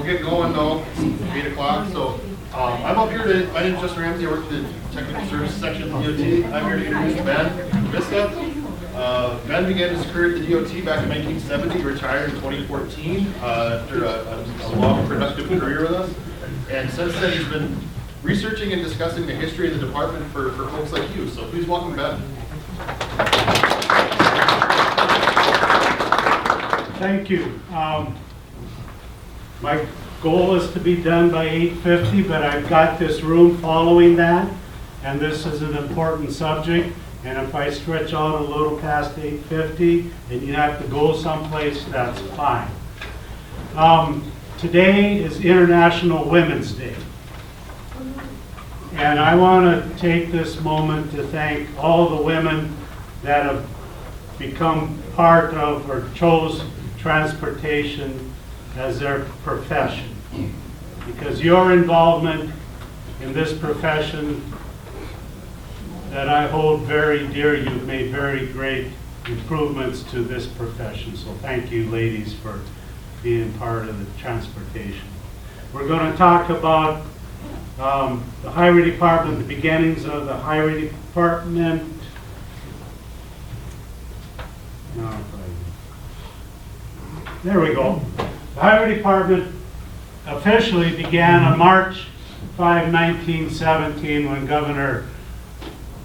we'll get going though. It's 8 o'clock. So I'm up here to, my name is Justin Ramsey. I work for the Technical Services section of the DOT. I'm here to introduce Bennett Kubischta. Ben began his career at the DOT back in 1970, retired in 2014 after a long, productive career with us. And since then, he's been researching and discussing the history of the department for folks like you. So please welcome Ben. Thank you. My goal is to be done by 8:50, but I've got this room following that, and this is an important subject. And if I stretch out a little past 8:50 and you have to go someplace, that's fine. Today is International Women's Day. And I want to take this moment to thank all the women that have become part of or chose transportation as their profession. Because your involvement in this profession that I hold very dear, you've made very great improvements to this profession. So thank you, ladies, for being part of the transportation. We're going to talk about the Highway Department, the beginnings of the Highway Department. There we go. The Highway Department officially began on March 5, 1917, when Governor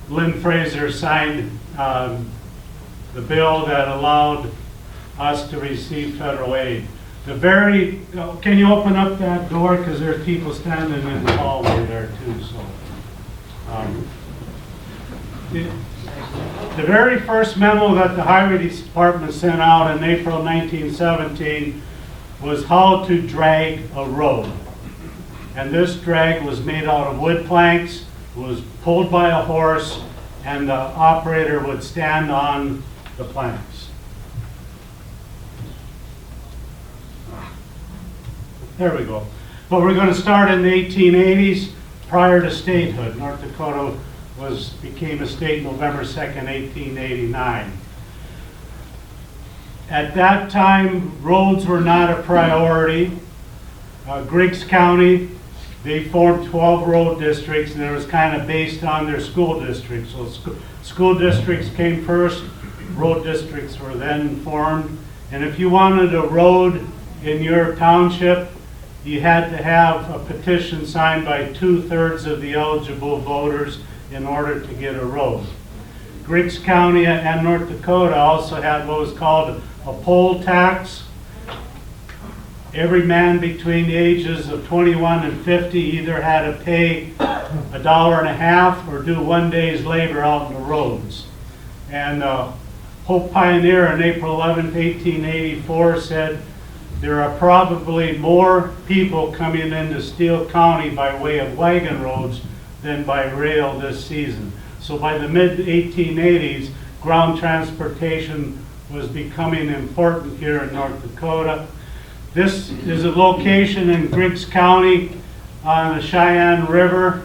Lynn Frazier signed the bill that allowed us to receive federal aid. Can you open up that door, because there's people standing in the hallway there too. So, the very first memo that the Highway Department sent out in April 1917 was how to drag a road. And this drag was made out of wood planks, was pulled by a horse, and the operator would stand on the planks. There we go. But we're going to start in the 1880s, prior to statehood. North Dakota became a state November 2nd, 1889. At that time, roads were not a priority. Griggs County, they formed 12 road districts, and it was kind of based on their school districts. So school districts came first, road districts were then formed. And if you wanted a road in your township, you had to have a petition signed by 2/3 of the eligible voters in order to get a road. Griggs County and North Dakota also had what was called a poll tax. Every man between the ages of 21 and 50 either had to pay $1.50 or do 1 day's labor out in the roads. And Hope Pioneer on April 11, 1884 said, "There are probably more people coming into Steele County by way of wagon roads than by rail this season." So by the mid-1880s, ground transportation was becoming important here in North Dakota. This is a location in Griggs County on the Cheyenne River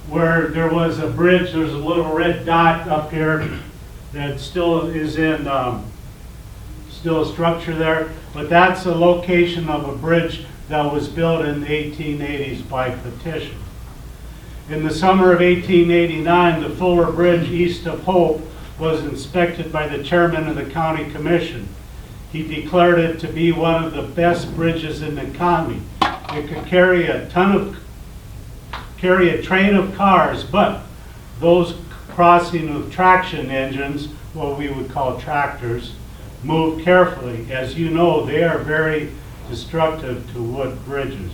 where there was a bridge. There's a little red dot up here that still is in still a structure there, but that's a location of a bridge that was built in the 1880s by petition. In the summer of 1889, the Fuller Bridge east of Hope was inspected by the chairman of the county commission. He declared it to be one of the best bridges in the county. It could carry a train of cars, but those crossing with traction engines, what we would call tractors, moved carefully. As you know, they are very destructive to wood bridges.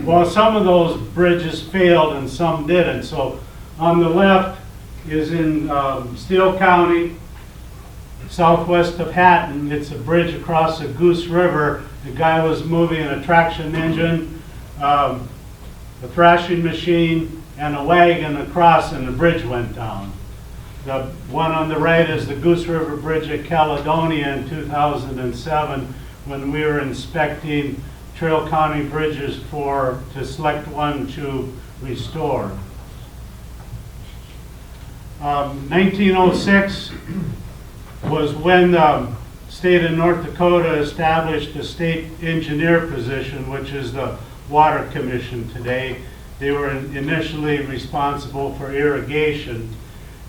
Well, some of those bridges failed and some didn't. So on the left is in Steele County, southwest of Hatton. It's a bridge across the Goose River. The guy was moving a traction engine, a thrashing machine, and a wagon across, and the bridge went down. The one on the right is the Goose River Bridge at Caledonia in 2007, when we were inspecting Trail County bridges to select one to restore. 1906 was when state of North Dakota established the state engineer position, which is the water commission today. They were initially responsible for irrigation.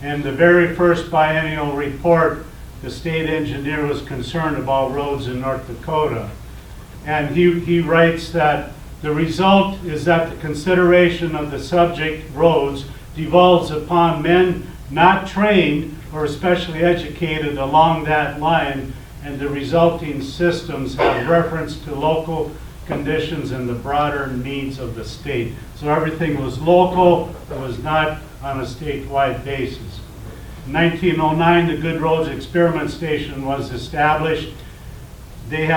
And the very first biennial report, the state engineer was concerned about roads in North Dakota. And he writes that the result is that the consideration of the subject roads devolves upon men not trained or especially educated along that line, and the resulting systems have reference to local conditions and the broader needs of the state. So everything was local, it was not on a statewide basis. In 1909, the Good Roads Experiment Station was established. They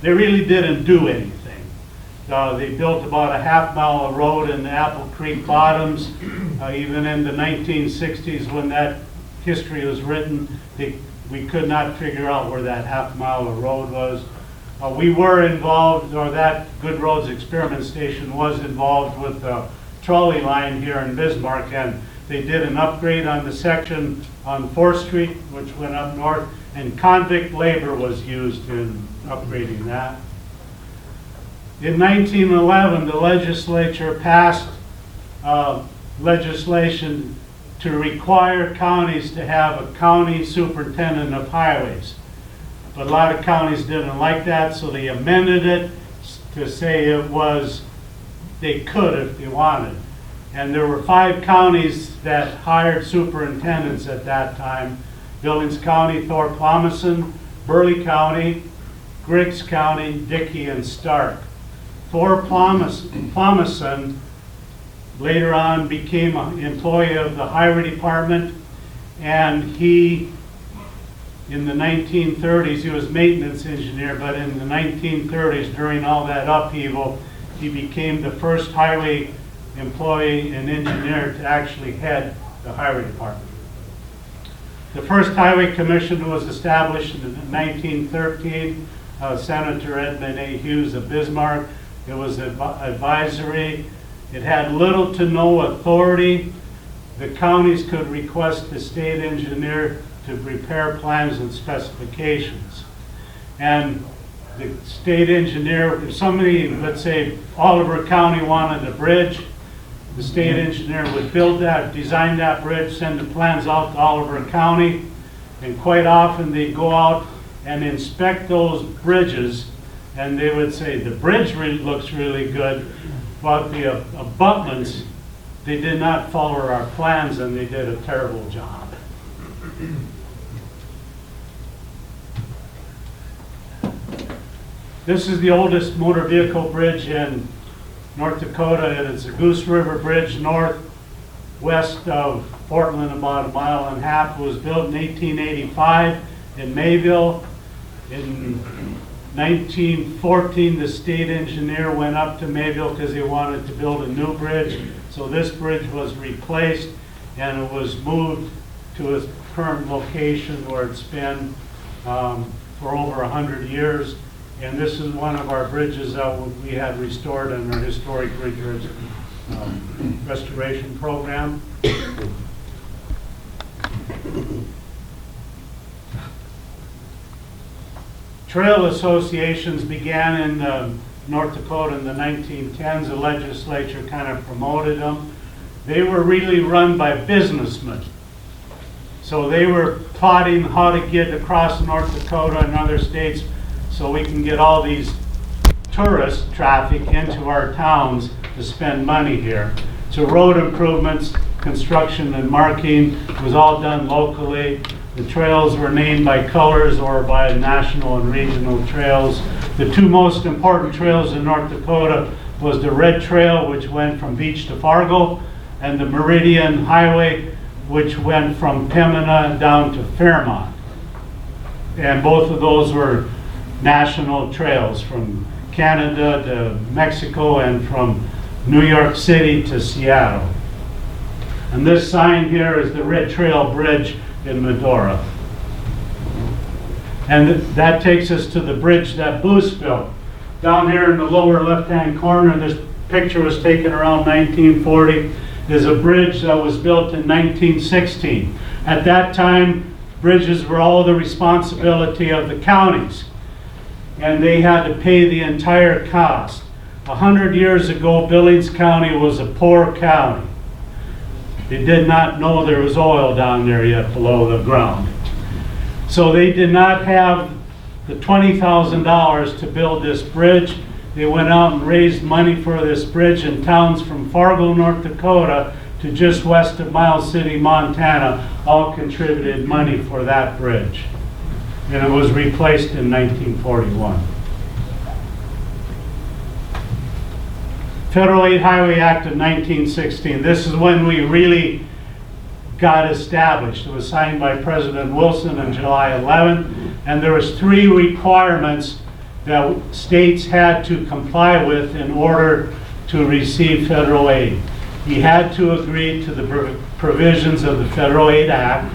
really didn't do anything. They built about a half-mile of road in the Apple Creek bottoms. Even in the 1960s, when that history was written, we could not figure out where that half-mile of road was. We were involved, or that Good Roads Experiment Station was involved with the trolley line here in Bismarck, and they did an upgrade on the section on 4th Street, which went up north, and convict labor was used in upgrading that. In 1911, the legislature passed legislation to require counties to have a county superintendent of highways. But a lot of counties didn't like that, so they amended it to say they could if they wanted. And there were 5 counties that hired superintendents at that time: Billings County, Thorpe Palmason, Burley County, Griggs County, Dickey, and Stark. Thorpe Palmason later on became an employee of the highway department, and he, in the 1930s, he was maintenance engineer, but in the 1930s, during all that upheaval, he became the first highway employee and engineer to actually head the highway department. The first highway commission was established in 1913. Senator Edmund A. Hughes of Bismarck. It was advisory. It had little to no authority. The counties could request the state engineer to prepare plans and specifications. And the state engineer, if somebody, let's say Oliver County wanted a bridge, the state engineer would build that, design that bridge, send the plans out to Oliver County, and quite often they'd go out and inspect those bridges, and they would say, the bridge looks really good, but the abutments, they did not follow our plans, and they did a terrible job. This is the oldest motor vehicle bridge in North Dakota. It is the Goose River Bridge, northwest of Portland, about 1.5 miles. It was built in 1885 in Mayville. In 1914, the state engineer went up to Mayville because he wanted to build a new bridge. So this bridge was replaced, and it was moved to its current location where it's been for over 100 years. And this is one of our bridges that we had restored in our historic bridge restoration program. Trail associations began in North Dakota in the 1910s. The legislature kind of promoted them. They were really run by businessmen. So they were plotting how to get across North Dakota and other states so we can get all these tourist traffic into our towns to spend money here. So road improvements, construction and marking was all done locally. The trails were named by colors or by national and regional trails. The 2 most important trails in North Dakota was the Red Trail, which went from Beach to Fargo, and the Meridian Highway, which went from Pembina down to Fairmont. And both of those were national trails from Canada to Mexico and from New York City to Seattle. And this sign here is the Red Trail Bridge in Medora. And that takes us to the bridge that Booth built. Down here in the lower left-hand corner, this picture was taken around 1940, is a bridge that was built in 1916. At that time, bridges were all the responsibility of the counties, and they had to pay the entire cost. 100 years ago, Billings County was a poor county. They did not know there was oil down there yet below the ground. So they did not have the $20,000 to build this bridge. They went out and raised money for this bridge, and towns from Fargo, North Dakota to just west of Miles City, Montana, all contributed money for that bridge. And it was replaced in 1941. Federal Aid Highway Act of 1916. This is when we really got established. It was signed by President Wilson on July 11th, and there was 3 requirements that states had to comply with in order to receive federal aid. He had to agree to the provisions of the Federal Aid Act.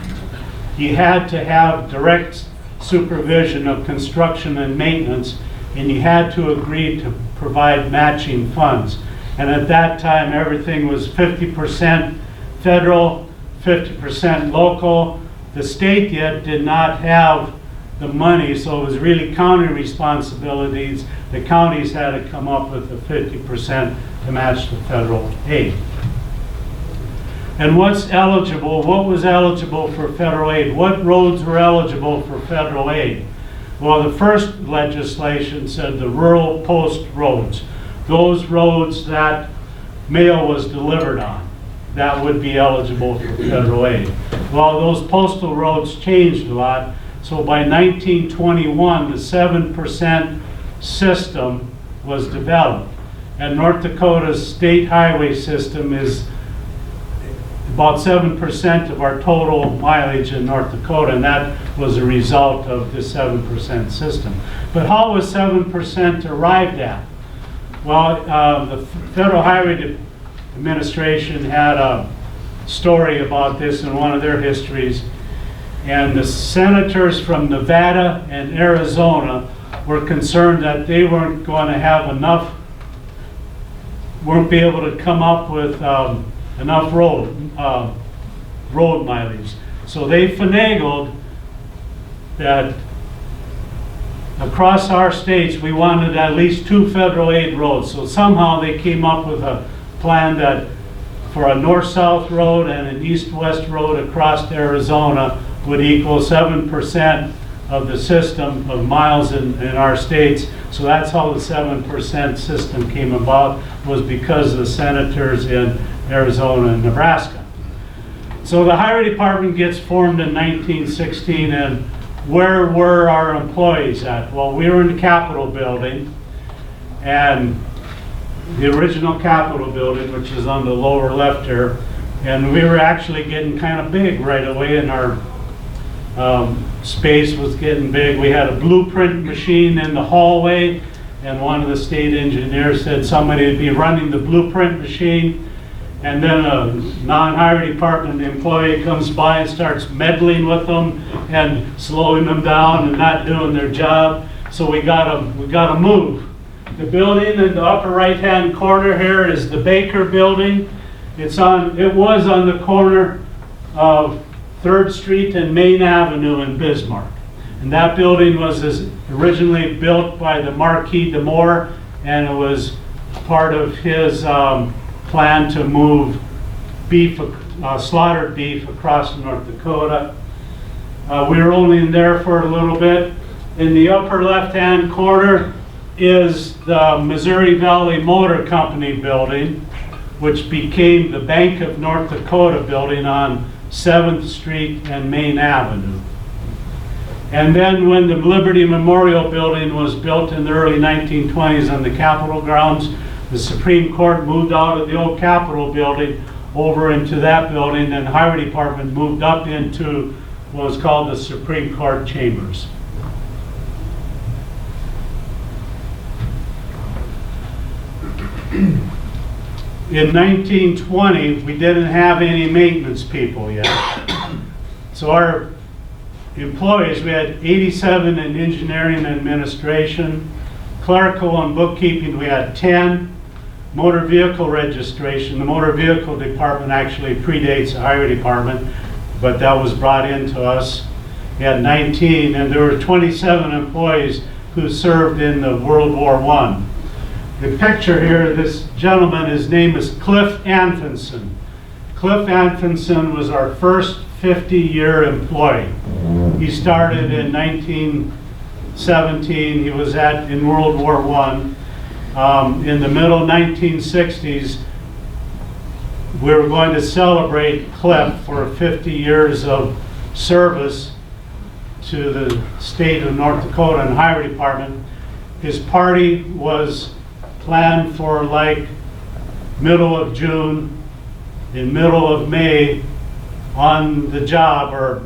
He had to have direct supervision of construction and maintenance, and he had to agree to provide matching funds. And at that time, everything was 50% federal, 50% local. The state yet did not have the money, so it was really county responsibilities. The counties had to come up with the 50% to match the federal aid. And what's eligible? What was eligible for federal aid? What roads were eligible for federal aid? Well, the first legislation said the rural post roads. Those roads that mail was delivered on, that would be eligible for federal aid. Well, those postal roads changed a lot. So by 1921, the 7% system was developed. And North Dakota's state highway system is about 7% of our total mileage in North Dakota, and that was a result of this 7% system. But how was 7% arrived at? Well, the Federal Highway Administration had a story about this in one of their histories, and the senators from Nevada and Arizona were concerned that they weren't going to have enough, weren't be able to come up with enough road mileage. So they finagled that across our states we wanted at least 2 federal aid roads. So somehow they came up with a plan that for a north-south road and an east-west road across Arizona would equal 7% of the system of miles in our states. So that's how the 7% system came about, was because of the senators in Arizona and Nebraska. So the highway department gets formed in 1916, and where were our employees at? Well, we were in the Capitol building, and the original Capitol building, which is on the lower left here, and we were actually getting kind of big right away, and our space was getting big. We had a blueprint machine in the hallway, and one of the state engineers said somebody would be running the blueprint machine, and then a non-highway department employee comes by and starts meddling with them and slowing them down and not doing their job. So we got to move. The building in the upper right-hand corner here is the Baker Building. It was on the corner of 3rd Street and Main Avenue in Bismarck. And that building was originally built by the Marquis de Moore, and it was part of his plan to move beef, slaughtered beef across North Dakota. We were only in there for a little bit. In the upper left-hand corner is the Missouri Valley Motor Company building, which became the Bank of North Dakota building on 7th Street and Main Avenue. And then when the Liberty Memorial Building was built in the early 1920s on the Capitol grounds, the Supreme Court moved out of the old Capitol building over into that building, and the Highway Department moved up into what was called the Supreme Court chambers. In 1920, we didn't have any maintenance people yet. So our employees, we had 87 in engineering and administration, clerical and bookkeeping, we had 10. Motor vehicle registration, the motor vehicle department actually predates the highway department, but that was brought into us. He had 19, and there were 27 employees who served in the World War I. The picture here, this gentleman, his name is Cliff Anfinson. Cliff Anfinson was our first 50-year employee. He started in 1917. He was in World War I. In the middle 1960s, we were going to celebrate Cliff for 50 years of service to the state of North Dakota and Highway Department. His party was planned for like middle of June, in middle of May, on the job, or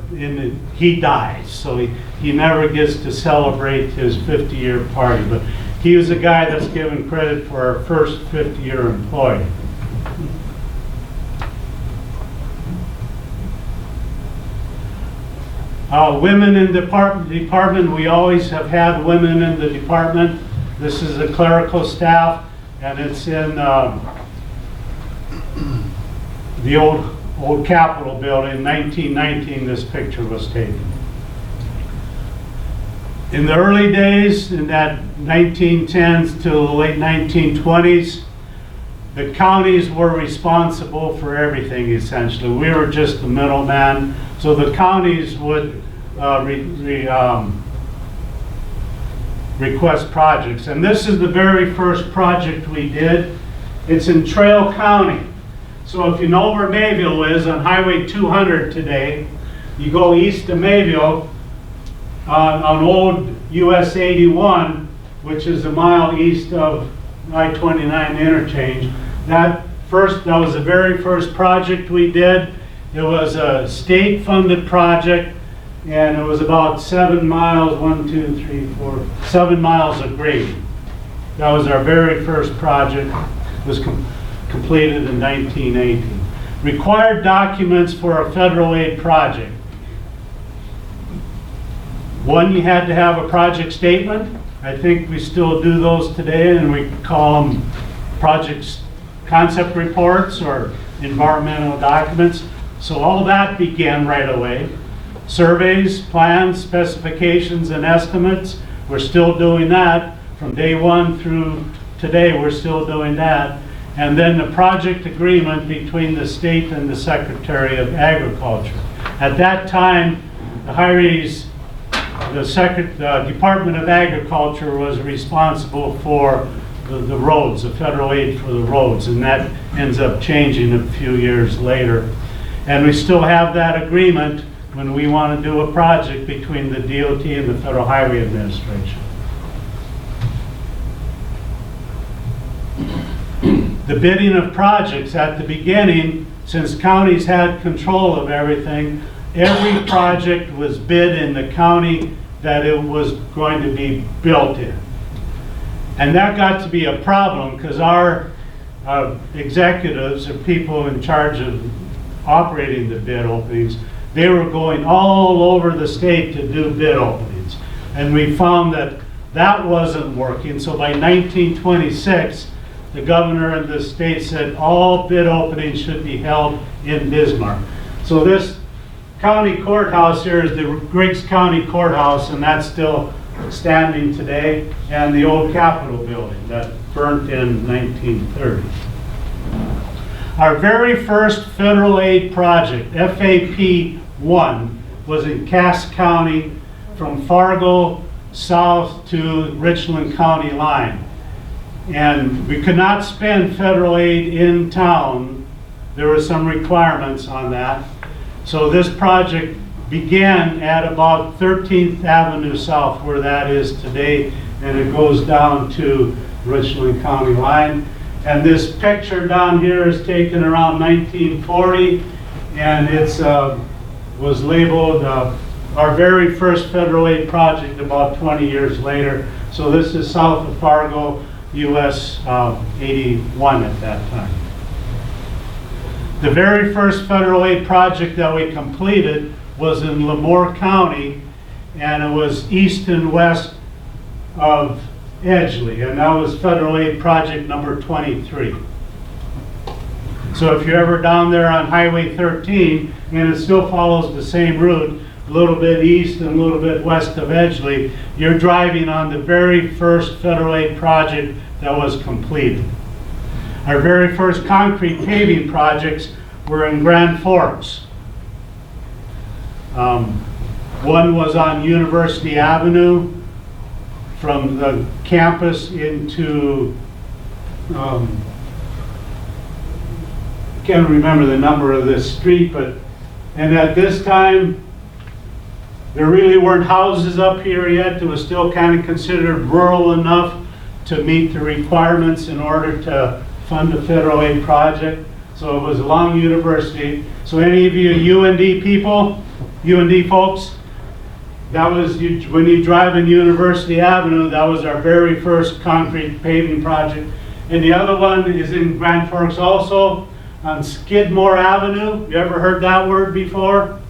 he dies, so he never gets to celebrate his 50-year party. But he was a guy that's given credit for our first 50-year employee. Women in the department, we always have had women in the department. This is the clerical staff, and it's in the old Capitol building. In 1919, this picture was taken. In the early days, in that 1910s to the late 1920s, the counties were responsible for everything, essentially. We were just the middleman. So the counties would request projects. And this is the very first project we did. It's in Trail County. So if you know where Mayville is on Highway 200 today, you go east of Mayville on old US 81, which is a mile east of I-29 interchange. That was the very first project we did. It was a state-funded project, and it was about 7 miles, 7 miles of grading. That was our very first project. It was completed in 1980. Required documents for a federal aid project. One, you had to have a project statement. I think we still do those today, and we call them project concept reports or environmental documents. So all that began right away. Surveys, plans, specifications, and estimates. We're still doing that from day one through today. We're still doing that. And then the project agreement between the state and the Secretary of Agriculture. At that time, the Department of Agriculture was responsible for the roads, the federal aid for the roads, and that ends up changing a few years later. And we still have that agreement when we want to do a project between the DOT and the Federal Highway Administration. The bidding of projects at the beginning, since counties had control of everything, every project was bid in the county that it was going to be built in. And that got to be a problem because our executives, or people in charge of operating the bid openings, they were going all over the state to do bid openings. And we found that that wasn't working. So by 1926, the governor and the state said all bid openings should be held in Bismarck. So this county courthouse here is the Griggs County Courthouse, and that's still standing today, and the old Capitol building that burnt in 1930. Our very first federal aid project, FAP-1, was in Cass County from Fargo south to Richland County line. And we could not spend federal aid in town. There were some requirements on that. So this project began at about 13th Avenue South, where that is today, and it goes down to Richland County line. And this picture down here is taken around 1940, and it was labeled our very first federal aid project about 20 years later. So this is south of Fargo, US 81 at that time. The very first federal aid project that we completed was in Lemoore County, and it was east and west of Edgeley, and that was federal aid project number 23. So if you're ever down there on Highway 13, and it still follows the same route, a little bit east and a little bit west of Edgeley, you're driving on the very first federal aid project that was completed. Our very first concrete paving projects were in Grand Forks. One was on University Avenue from the campus into, can't remember the number of this street, and at this time, there really weren't houses up here yet. It was still kind of considered rural enough to meet the requirements in order to fund a federal aid project. So it was along University. So any of you UND people, UND folks, that was, when you drive in University Avenue, that was our very first concrete paving project. And the other one is in Grand Forks also, on Skidmore Avenue. You ever heard that word before?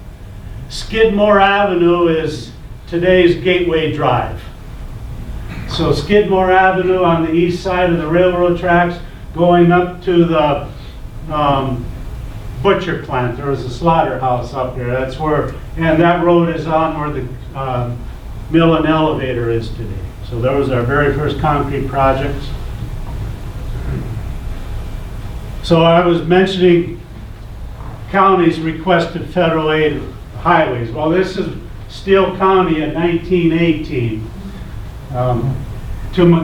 Skidmore Avenue is today's Gateway Drive. So Skidmore Avenue on the east side of the railroad tracks, going up to the butcher plant. There was a slaughterhouse up there. That's where, and that road is on where the mill and elevator is today. So that was our very first concrete projects. So I was mentioning counties requested federal aid highways. Well, this is Steele County in 1918.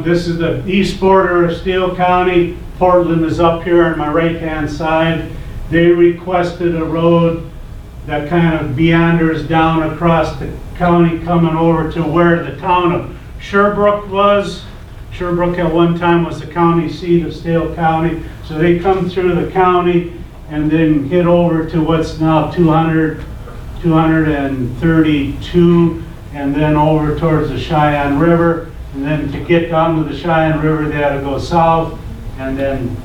This is the east border of Steele County. Portland is up here on my right-hand side. They requested a road that kind of meanders down across the county, coming over to where the town of Sherbrooke was. Sherbrooke at one time was the county seat of Steele County. So they come through the county and then hit over to what's now 232, and then over towards the Cheyenne River. And then to get down to the Cheyenne River, they had to go south and then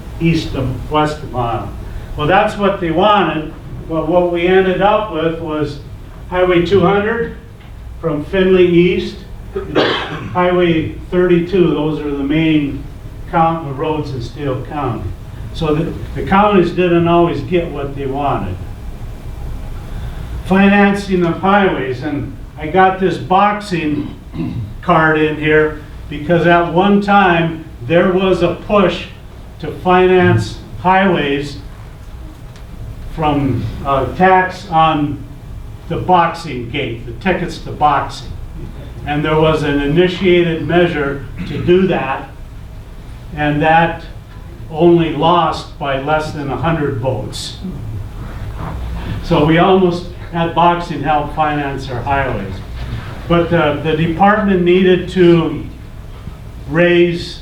west of mile. Well, that's what they wanted, but what we ended up with was Highway 200 from Findlay east, Highway 32. Those are the main roads in Steele County. So the counties didn't always get what they wanted. Financing of highways, and I got this boxing card in here because at one time there was a push to finance highways from tax on the boxing gate, the tickets to boxing. And there was an initiated measure to do that, and that only lost by less than 100 votes. So we almost had boxing help finance our highways. But the department needed to raise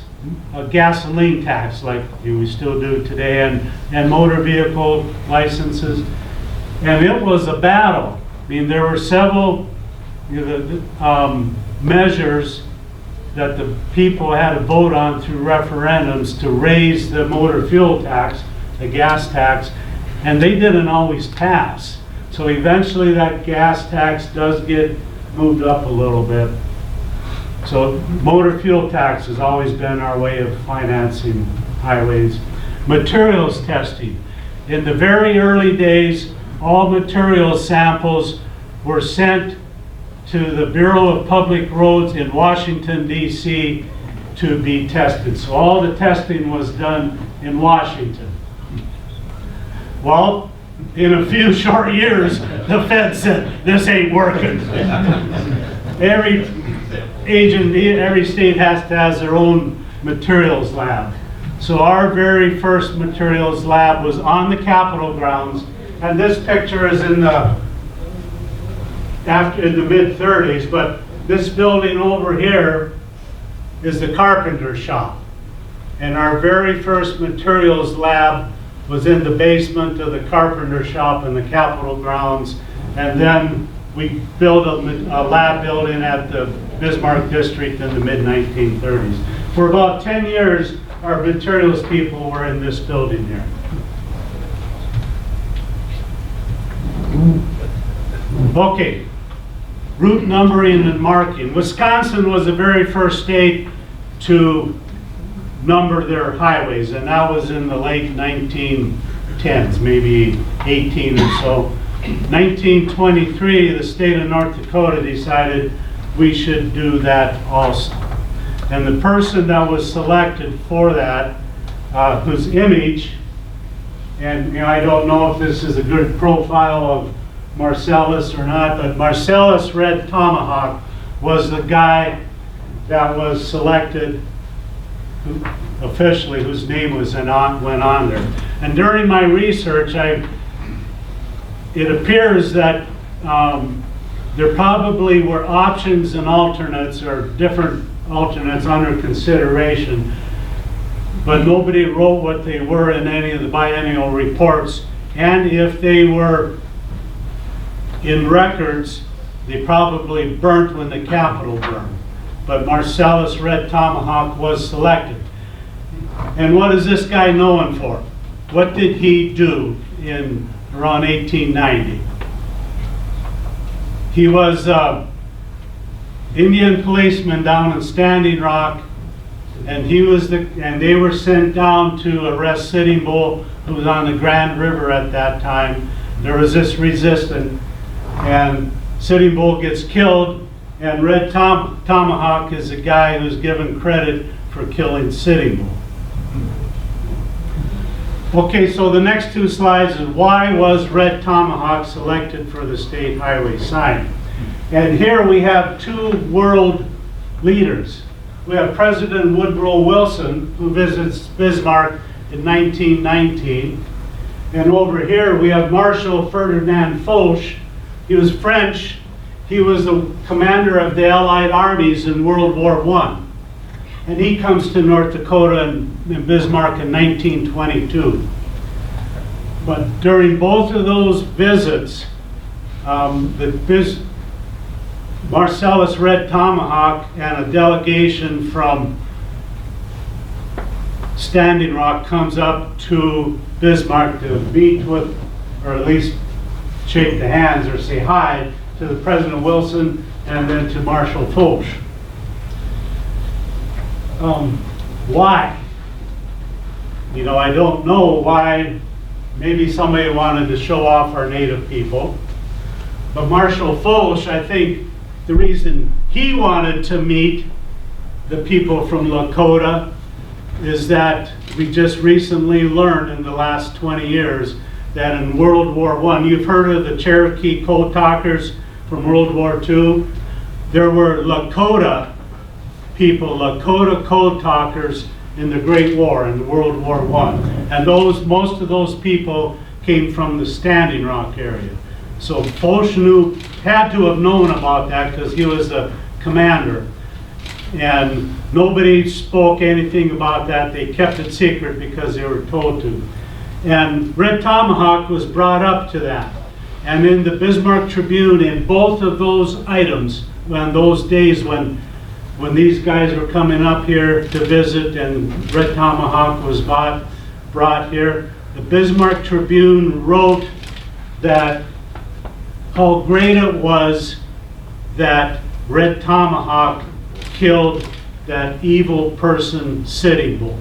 a gasoline tax like we still do today, and motor vehicle licenses. And it was a battle. I mean, there were several measures that the people had to vote on through referendums to raise the motor fuel tax, the gas tax, and they didn't always pass. So eventually that gas tax does get moved up a little bit. So motor fuel tax has always been our way of financing highways. Materials testing. In the very early days, all materials samples were sent to the Bureau of Public Roads in Washington, D.C. to be tested. So all the testing was done in Washington. Well, in a few short years, the Fed said, this ain't working. Every state has to have their own materials lab. So our very first materials lab was on the Capitol grounds, and this picture is in the mid-30s, but this building over here is the carpenter shop. And our very first materials lab was in the basement of the carpenter shop in the Capitol grounds. And then we built a lab building at the Bismarck district in the mid-1930s. For about 10 years, our materials people were in this building here. Okay, route numbering and marking. Wisconsin was the very first state to number their highways, and that was in the late 1910s, maybe 18 or so. 1923, the state of North Dakota decided we should do that also. And the person that was selected for that, whose image, and I don't know if this is a good profile of Marcellus or not, but Marcellus Red Tomahawk was the guy that was selected officially, whose name went on there. And during my research, it appears that there probably were options and alternates, or different alternates under consideration, but nobody wrote what they were in any of the biennial reports. And if they were in records, they probably burnt when the Capitol burned. But Marcellus Red Tomahawk was selected. And what is this guy known for? What did he do in around 1890? He was an Indian policeman down in Standing Rock, and they were sent down to arrest Sitting Bull, who was on the Grand River at that time. There was this resistance, and Sitting Bull gets killed, and Red Tomahawk is the guy who's given credit for killing Sitting Bull. Okay, so the next two slides is why was Red Tomahawk selected for the state highway sign? And here we have two world leaders. We have President Woodrow Wilson, who visits Bismarck in 1919. And over here we have Marshal Ferdinand Foch. He was French. He was the commander of the Allied armies in World War I. And he comes to North Dakota and Bismarck in 1922. But during both of those visits, Marcellus Red Tomahawk and a delegation from Standing Rock comes up to Bismarck to meet with, or at least shake the hands or say hi to the President Wilson and then to Marshal Foch. Why? I don't know why. Maybe somebody wanted to show off our native people. But Marshal Foch, I think the reason he wanted to meet the people from Lakota is that we just recently learned in the last 20 years that in World War I, you've heard of the Cherokee Code Talkers from World War II? There were Lakota people, Lakota Code Talkers in the Great War, in World War I. And most of those people came from the Standing Rock area. So Foch had to have known about that because he was the commander. And nobody spoke anything about that. They kept it secret because they were told to. And Red Tomahawk was brought up to that. And in the Bismarck Tribune, in both of those items, when those days when these guys were coming up here to visit and Red Tomahawk was brought here, the Bismarck Tribune wrote that how great it was that Red Tomahawk killed that evil person Sitting Bull.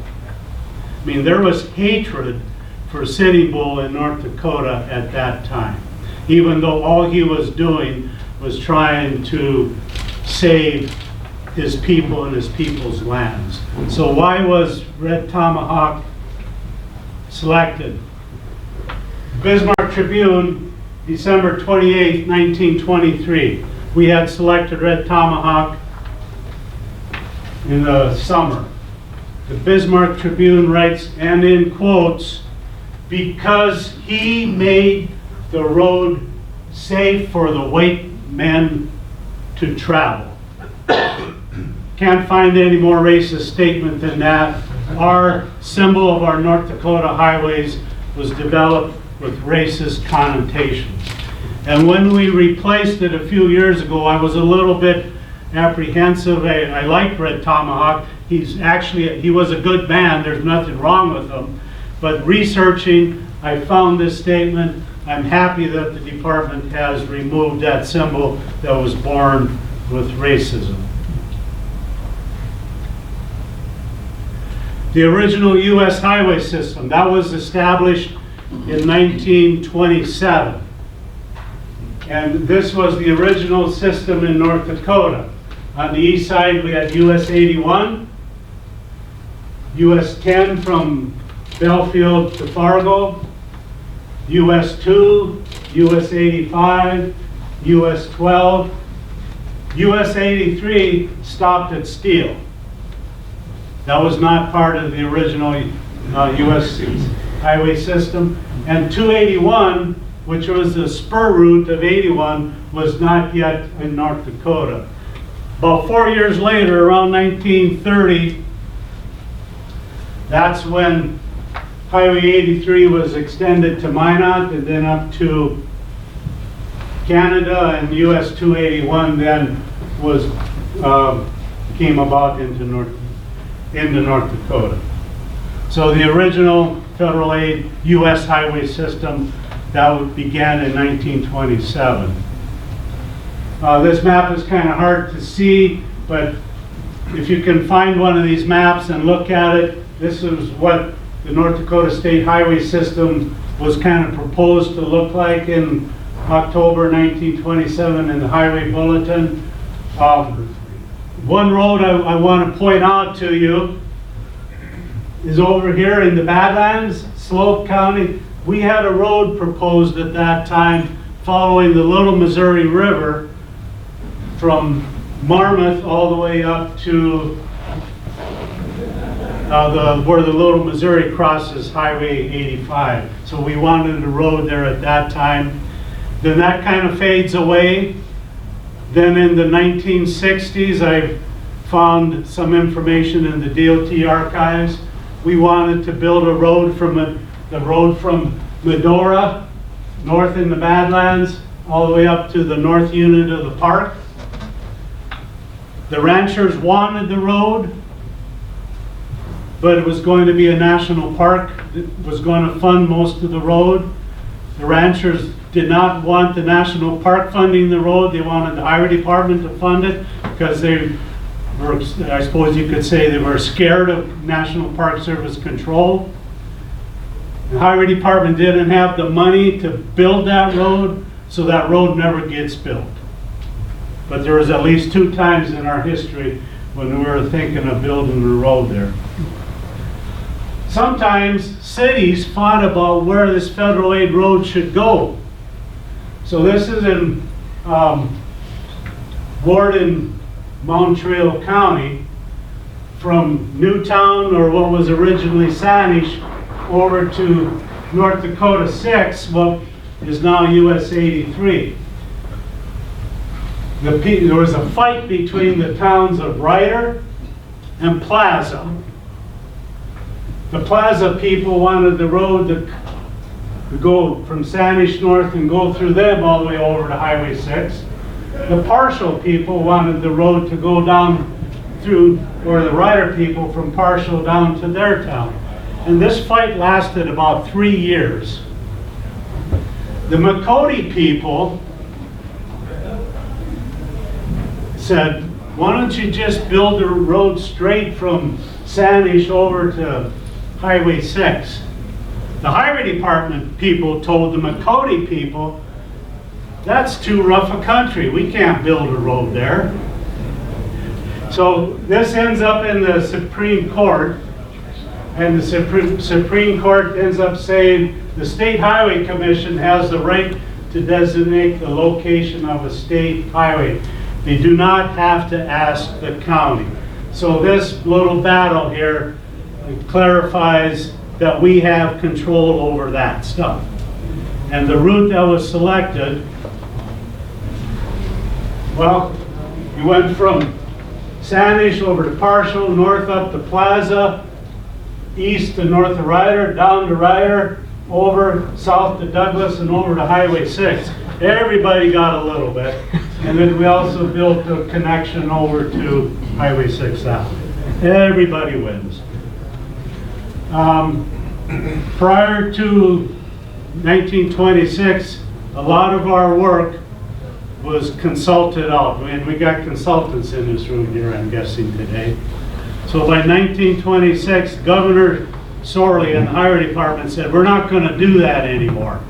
I mean, there was hatred for Sitting Bull in North Dakota at that time, even though all he was doing was trying to save his people and his people's lands. So why was Red Tomahawk selected? Bismarck Tribune, December 28, 1923. We had selected Red Tomahawk in the summer. The Bismarck Tribune writes, and in quotes, because he made the road safe for the white men to travel. Can't find any more racist statement than that. Our symbol of our North Dakota highways was developed with racist connotations. And when we replaced it a few years ago, I was a little bit apprehensive. I liked Red Tomahawk. He was a good man. There's nothing wrong with him. But researching, I found this statement. I'm happy that the department has removed that symbol that was born with racism. The original U.S. highway system, that was established in 1927. And this was the original system in North Dakota. On the east side, we had US 81, US 10 from Belfield to Fargo, US 2, US 85, US 12, US 83 stopped at Steele. That was not part of the original US highway system. And 281, which was the spur route of 81, was not yet in North Dakota. About 4 years later, around 1930, that's when Highway 83 was extended to Minot and then up to Canada, and US 281 then was came about into North Dakota. So the original federal aid US highway system that began in 1927. This map is kind of hard to see, but if you can find one of these maps and look at it, this is what the North Dakota State Highway System was kind of proposed to look like in October 1927 in the Highway Bulletin. One road I want to point out to you is over here in the Badlands, Slope County. We had a road proposed at that time following the Little Missouri River from Marmarth all the way up to where the Little Missouri crosses Highway 85. So we wanted a road there at that time. Then that kind of fades away. Then in the 1960s, I found some information in the DOT archives. We wanted to build a road from the road from Medora, north in the Badlands, all the way up to the north unit of the park. The ranchers wanted the road, but it was going to be a national park that was going to fund most of the road. The ranchers did not want the national park funding the road. They wanted the highway department to fund it because they were, I suppose you could say, they were scared of National Park Service control. The highway department didn't have the money to build that road, so that road never gets built. But there was at least 2 times in our history when we were thinking of building a road there. Sometimes cities fought about where this federal aid road should go. So this is in Warden, Mountrail County, from Newtown, or what was originally Sanish, over to North Dakota 6, what is now US 83. There was a fight between the towns of Ryder and Plaza. The Plaza people wanted the road to go from Sanish north and go through them all the way over to Highway 6. The Partial people wanted the road to go down through, or the Ryder people from Partial down to their town. And this fight lasted about 3 years. The Makoti people said, why don't you just build the road straight from Sanish over to Highway 6? The highway department people told the Makoti people, that's too rough a country. We can't build a road there. So this ends up in the Supreme Court, and the Supreme Court ends up saying the State Highway Commission has the right to designate the location of a state highway. They do not have to ask the county. So this little battle here clarifies that we have control over that stuff. And the route that was selected, well, you went from Sanish over to Partial, north up to Plaza, east to north of Ryder, down to Ryder, over south to Douglas, and over to Highway 6. Everybody got a little bit. And then we also built a connection over to Highway 6 south. Everybody wins. Prior to 1926, a lot of our work was consulted out, and we got consultants in this room here, I'm guessing, today. So by 1926, Governor Sorley and the Highway Department said, we're not going to do that anymore.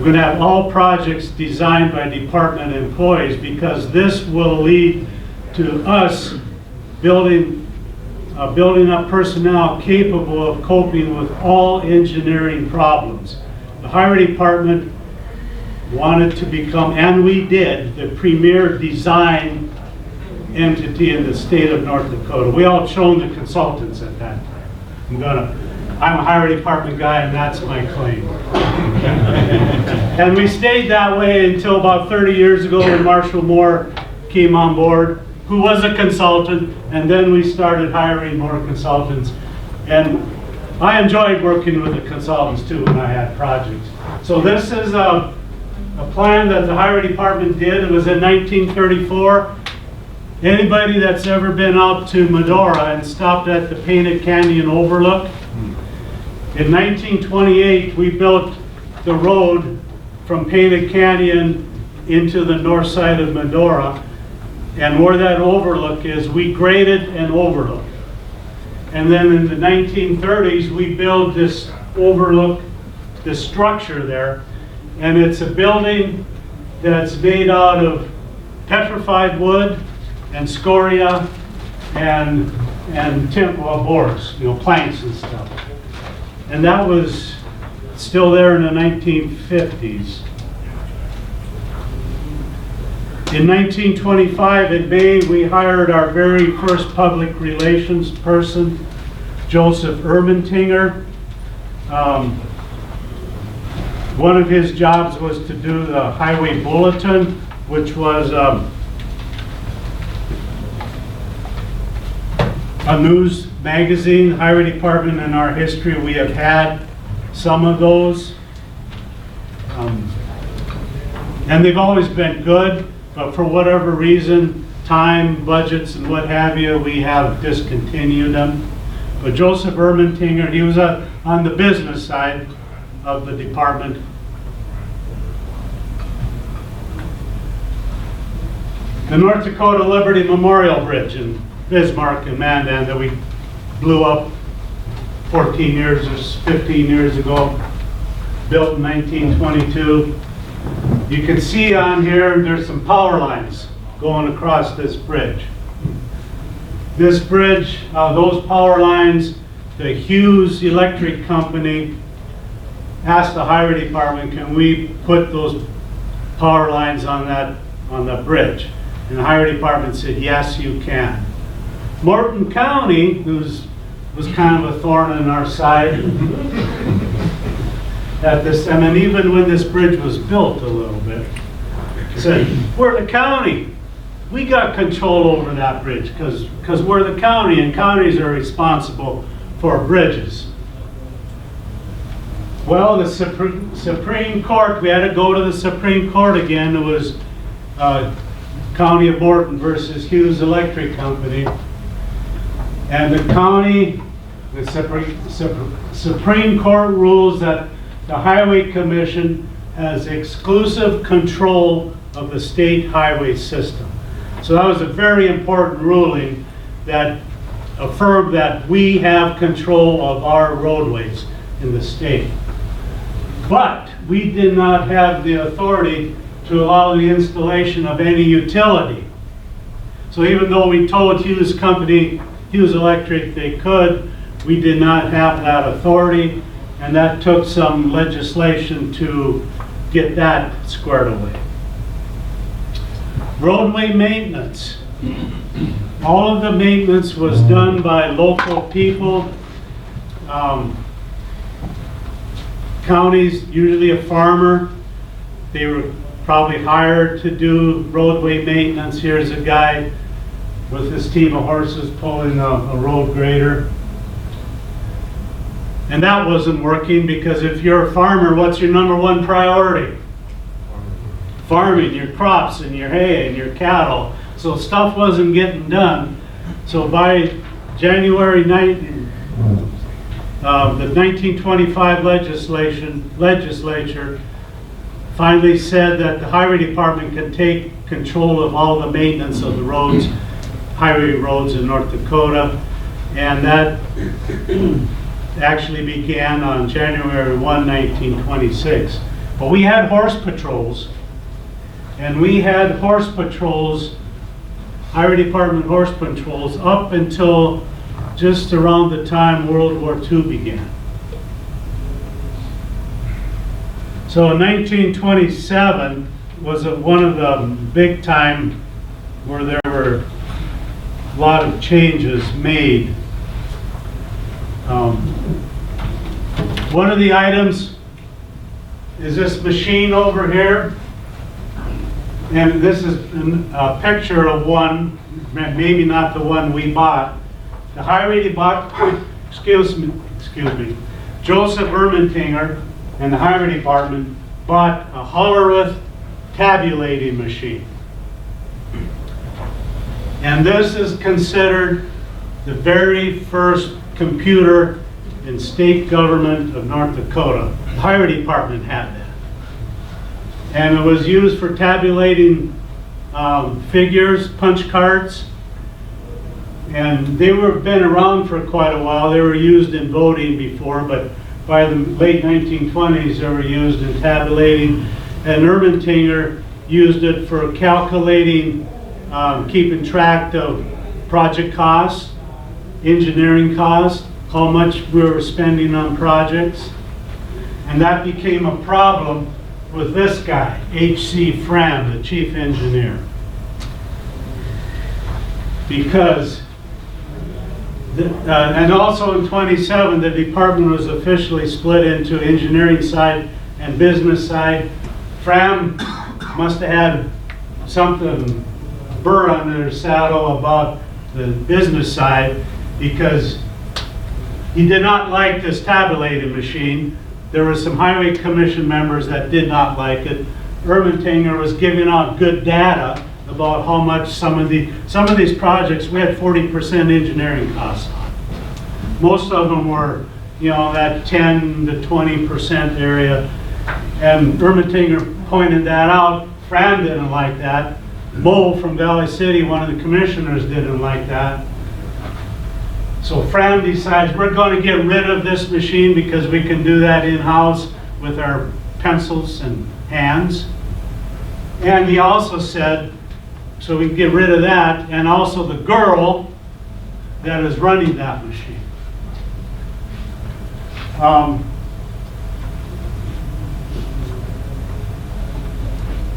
We're going to have all projects designed by department employees, because this will lead to us building up personnel capable of coping with all engineering problems. The highway department wanted to become, and we did, the premier design entity in the state of North Dakota. We all shown the consultants at that time. I'm a highway department guy, and that's my claim. And we stayed that way until about 30 years ago when Marshall Moore came on board, who was a consultant, and then we started hiring more consultants. And I enjoyed working with the consultants too when I had projects. So this is a plan that the highway department did. It was in 1934. Anybody that's ever been out to Medora and stopped at the Painted Canyon Overlook, in 1928, we built the road from Painted Canyon into the north side of Medora. And where that overlook is, we graded an overlook. And then in the 1930s, we built this overlook, this structure there. And it's a building that's made out of petrified wood and scoria and timber boards, planks and stuff. And that was still there in the 1950s. In 1925, in May, we hired our very first public relations person, Joseph Ermentinger. One of his jobs was to do the Highway Bulletin, which was a news magazine. Highway Department in our history, we have had some of those. And they've always been good, but for whatever reason, time, budgets, and what have you, we have discontinued them. But Joseph Ermentinger, he was on the business side of the department. The North Dakota Liberty Memorial Bridge in Bismarck and Mandan that we blew up 14 years or 15 years ago, built in 1922. You can see on here there's some power lines going across this bridge. This bridge, those power lines, the Hughes Electric Company asked the highway department, can we put those power lines on the bridge? And the highway department said, yes, you can. Morton County, who was kind of a thorn in our side at this time, and even when this bridge was built a little bit, said, we're the county. We got control over that bridge because we're the county, and counties are responsible for bridges. Well, the Supreme Court, we had to go to the Supreme Court again. It was County of Morton versus Hughes Electric Company. And the county, the Supreme Court rules that the Highway Commission has exclusive control of the state highway system. So that was a very important ruling that affirmed that we have control of our roadways in the state. But we did not have the authority to allow the installation of any utility. So even though we told Hughes Electric they could, we did not have that authority, and that took some legislation to get that squared away. Roadway maintenance. All of the maintenance was done by local people. Counties, usually a farmer, they were probably hired to do roadway maintenance. Here's a guy with his team of horses pulling a road grader. And that wasn't working because if you're a farmer, what's your number one priority? Farming, your crops and your hay and your cattle. So stuff wasn't getting done. So by January 9th, the 1925 legislature finally said that the highway department can take control of all the maintenance of the roads, highway roads in North Dakota, and that actually began on January 1, 1926. But we had horse patrols, and we had horse patrols, Highway Department horse patrols, up until just around the time World War II began. So in 1927 was one of the big time where there were a lot of changes made. One of the items is this machine over here. And this is a picture of one, maybe not the one we bought. The Highway Department, excuse me, Joseph Ermentinger and the Highway Department bought a Hollerith tabulating machine. And this is considered the very first computer in state government of North Dakota. The Highway Department had that. And it was used for tabulating figures, punch cards. And they were been around for quite a while. They were used in voting before, but by the late 1920s they were used in tabulating. And Ermentinger used it for calculating, keeping track of project costs, engineering costs, how much we were spending on projects. And that became a problem with this guy, H.C. Fram, the chief engineer. Because, and also in 27, the department was officially split into engineering side and business side. Fram must have had something, a burr under their saddle about the business side, because he did not like this tabulating machine. There were some highway commission members that did not like it. Ermentinger was giving out good data about how much some of these projects, we had 40% engineering costs on. Most of them were, you know, that 10 to 20% area. And Ermentinger pointed that out. Fran didn't like that. Mo from Valley City, one of the commissioners, didn't like that. So Fran decides we're going to get rid of this machine because we can do that in-house with our pencils and hands. And he also said, so we can get rid of that, and also the girl that is running that machine.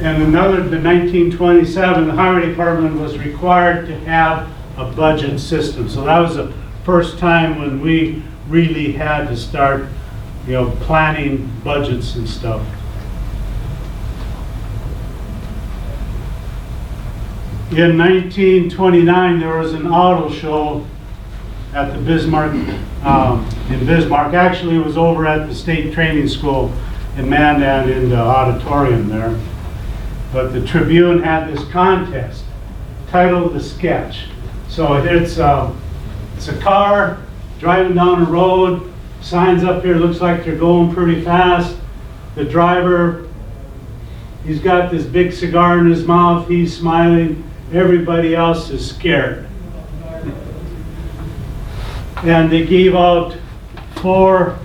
And another, the 1927, the Highway Department was required to have a budget system. So that was the first time when we really had to start, you know, planning budgets and stuff. In 1929, there was an auto show at the Bismarck, in Bismarck. Actually, it was over at the State Training School in Mandan in the auditorium there. But the Tribune had this contest titled The Sketch. So it's a car driving down a road, signs up here, looks like they're going pretty fast. The driver, he's got this big cigar in his mouth, he's smiling, everybody else is scared. And they gave out five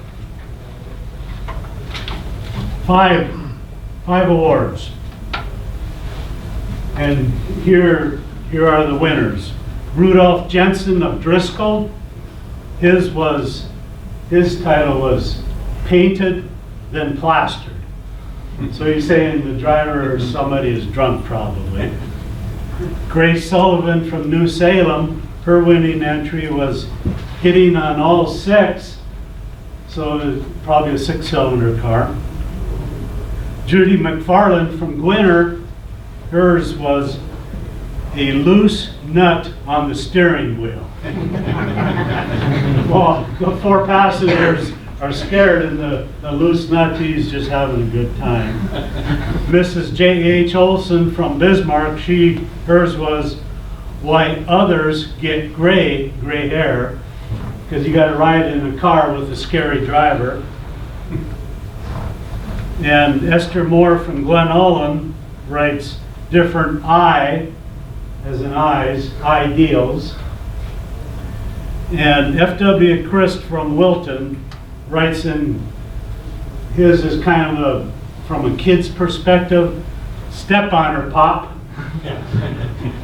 awards. And here are the winners. Rudolph Jensen of Driscoll, his title was Painted Then Plastered. So he's saying the driver or somebody is drunk probably. Grace Sullivan from New Salem, her winning entry was Hitting on All Six, so it's probably a 6-cylinder car. Judy McFarland from Gwinner, hers was A Loose Nut on the Steering Wheel. Well, the 4 passengers are scared, and the loose nut, he's just having a good time. Mrs. J.H. Olson from Bismarck, hers was Why Others Get Gray Hair, because you got to ride in a car with a scary driver. And Esther Moore from Glen Ullin writes Different Eye, as in eyes, ideals. And F.W. Christ from Wilton writes in, his is kind of a from a kid's perspective, step on her, Pop.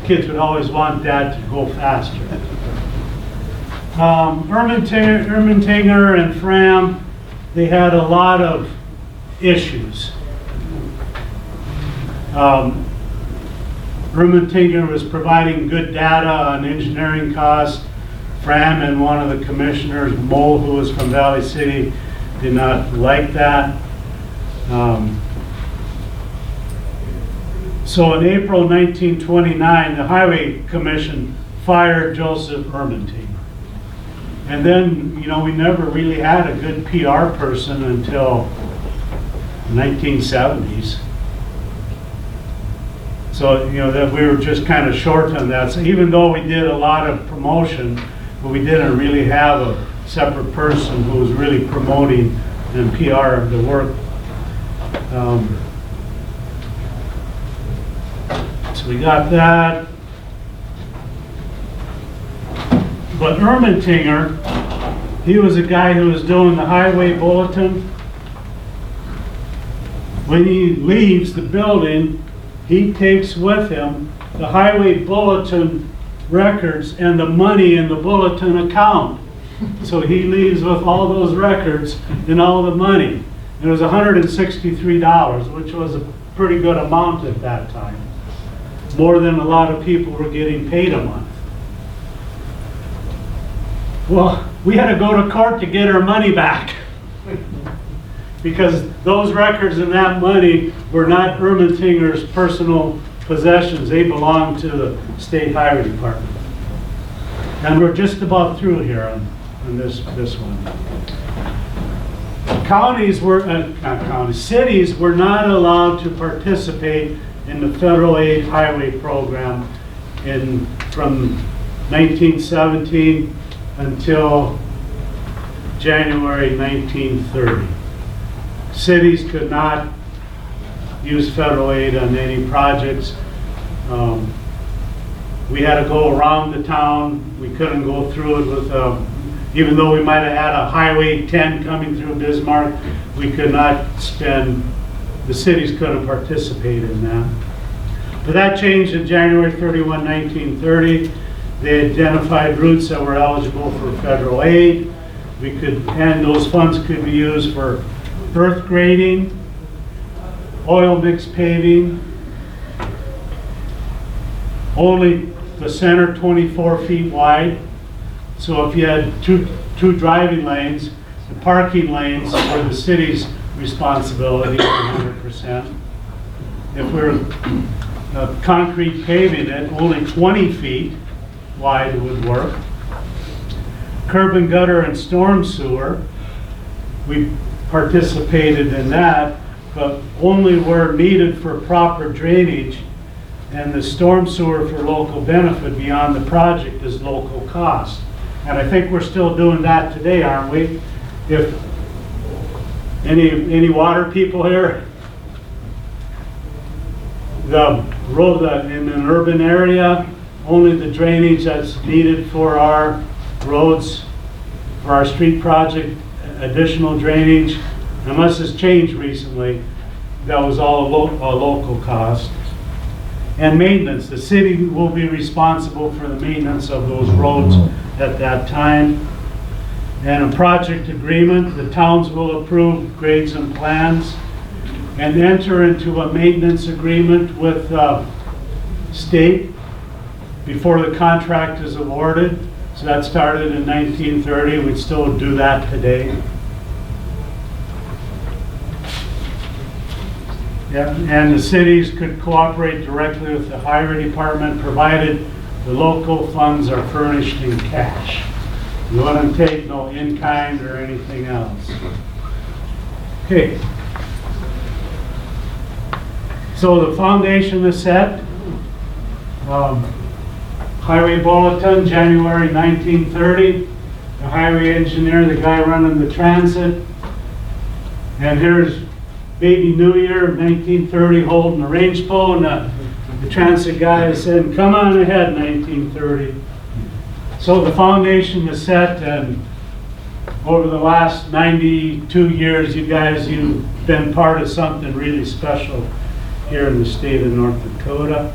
Kids would always want Dad to go faster. Ermentinger and Fram, they had a lot of issues. Ermentinger was providing good data on engineering costs. Fram and one of the commissioners, Mo, who was from Valley City, did not like that. So in April 1929, the Highway Commission fired Joseph Ermentinger. And then, you know, we never really had a good PR person until the 1970s. So, you know, that we were just kind of short on that. So even though we did a lot of promotion, but we didn't really have a separate person who was really promoting and PR the work. So we got that. But Ermentinger, he was a guy who was doing the highway bulletin. When he leaves the building, he takes with him the highway bulletin records and the money in the bulletin account. So he leaves with all those records and all the money. It was $163, which was a pretty good amount at that time. More than a lot of people were getting paid a month. Well, we had to go to court to get our money back. Because those records and that money were not Ermentinger's personal possessions. They belonged to the State Highway Department. And we're just about through here on this one. Counties were, not counties, cities were not allowed to participate in the federal aid highway program from 1917 until January 1930. Cities could not use federal aid on any projects. We had to go around the town. We couldn't go through it with, even though we might have had a Highway 10 coming through Bismarck, we could not the cities couldn't participate in that. But that changed in January 31, 1930. They identified routes that were eligible for federal aid. And those funds could be used for earth grading, oil mix paving, only the center 24 feet wide. So if you had two driving lanes, the parking lanes were the city's responsibility 100%. If we're concrete paving it, only 20 feet wide would work. Curb and gutter and storm sewer, we participated in that, but only where needed for proper drainage, and the storm sewer for local benefit beyond the project is local cost. And I think we're still doing that today, aren't we? If any water people here? The road in an urban area, only the drainage that's needed for our roads, for our street project, additional drainage, unless it's changed recently, that was all a local cost. And maintenance, the city will be responsible for the maintenance of those roads at that time. And a project agreement, the towns will approve grades and plans and enter into a maintenance agreement with state before the contract is awarded. So that started in 1930. We'd still do that today. Yeah, and the cities could cooperate directly with the highway department provided the local funds are furnished in cash. You want to take no in-kind or anything else. Okay. So the foundation is set. Highway bulletin, January 1930. The highway engineer, the guy running the transit. And here's baby New Year, 1930, holding the range pole, and the transit guy is saying, "Come on ahead, 1930." So the foundation is set, and over the last 92 years, you've been part of something really special here in the state of North Dakota.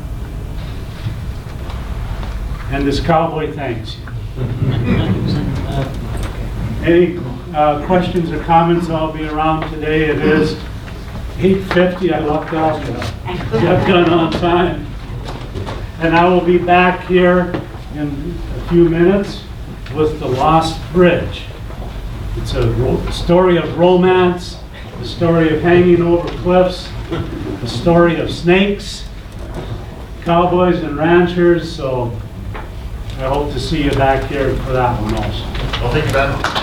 And this cowboy thanks you. Any questions or comments? I'll be around today. It is 8:50. I lucked out. Got done on time. And I will be back here in a few minutes with the Lost Bridge. It's a story of romance, the story of hanging over cliffs, the story of snakes, cowboys and ranchers. So I hope to see you back here for that one also. Well, thank you, Ben.